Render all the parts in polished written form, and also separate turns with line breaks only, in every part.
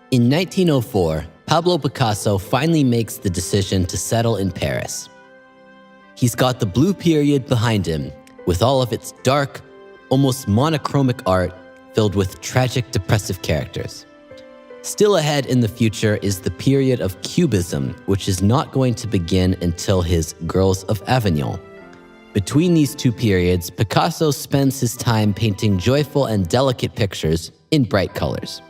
In 1904, Pablo Picasso finally makes the decision to settle in Paris. He's got the blue period behind him, with all of its dark, almost monochromic art filled with tragic, depressive characters. Still ahead in the future is the period of Cubism, which is not going to begin until his Girls of Avignon. Between these two periods, Picasso spends his time painting joyful and delicate pictures in bright colors.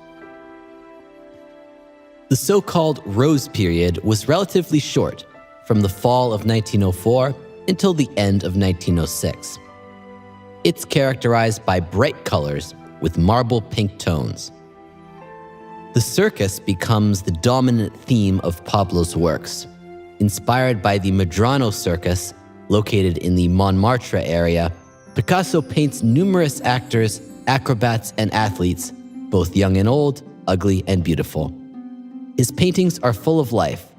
The so-called Rose period was relatively short, from the fall of 1904 until the end of 1906. It's characterized by bright colors with marble pink tones. The circus becomes the dominant theme of Pablo's works. Inspired by the Medrano circus, located in the Montmartre area, Picasso paints numerous actors, acrobats, and athletes, both young and old, ugly and beautiful. His paintings are full of life,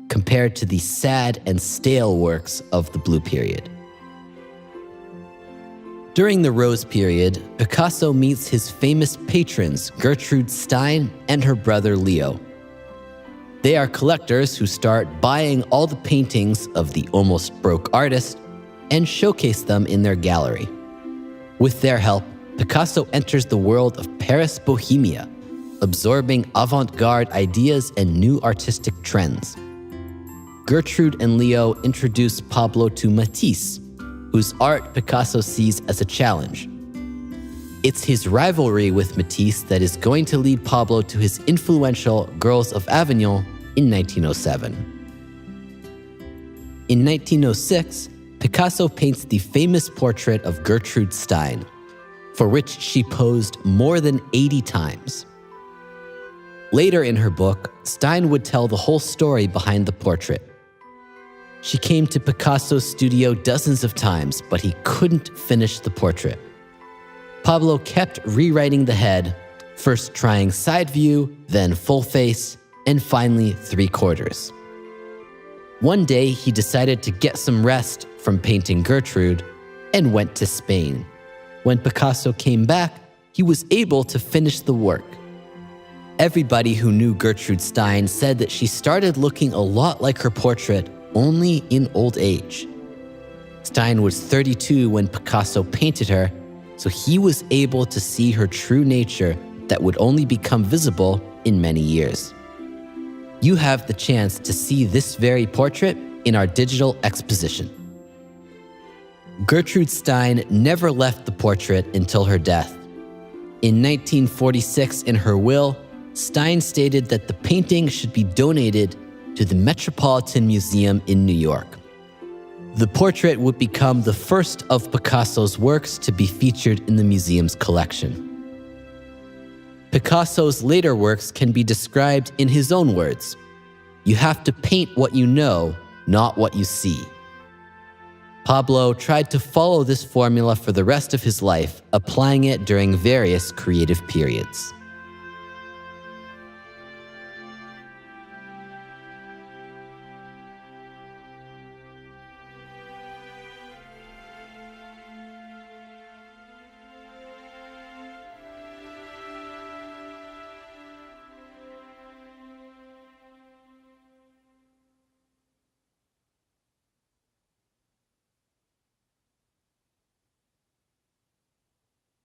compared to the sad and stale works of the Blue period. During the Rose period, Picasso meets his famous patrons Gertrude Stein and her brother Leo. They are collectors who start buying all the paintings of the almost broke artist and showcase them in their gallery. With their help, Picasso enters the world of Paris Bohemia, absorbing avant-garde ideas and new artistic trends. Gertrude and Leo introduce Pablo to Matisse, whose art Picasso sees as a challenge. It's his rivalry with Matisse that is going to lead Pablo to his influential Girls of Avignon in 1907. In 1906, Picasso paints the famous portrait of Gertrude Stein, for which she posed more than 80 times. Later in her book, Stein would tell the whole story behind the portrait. She came to Picasso's studio dozens of times, but he couldn't finish the portrait. Pablo kept rewriting the head, first trying side view, then full face, and finally 3/4. One day, he decided to get some rest from painting Gertrude and went to Spain. When Picasso came back, he was able to finish the work. Everybody who knew Gertrude Stein said that she started looking a lot like her portrait, only in old age. Stein was 32 when Picasso painted her, so he was able to see her true nature that would only become visible in many years. You have the chance to see this very portrait in our digital exposition. Gertrude Stein never left the portrait until her death. In 1946, in her will, Stein stated that the painting should be donated to the Metropolitan Museum in New York. The portrait would become the first of Picasso's works to be featured in the museum's collection. Picasso's later works can be described in his own words: "You have to paint what you know, not what you see." Pablo tried to follow this formula for the rest of his life, applying it during various creative periods.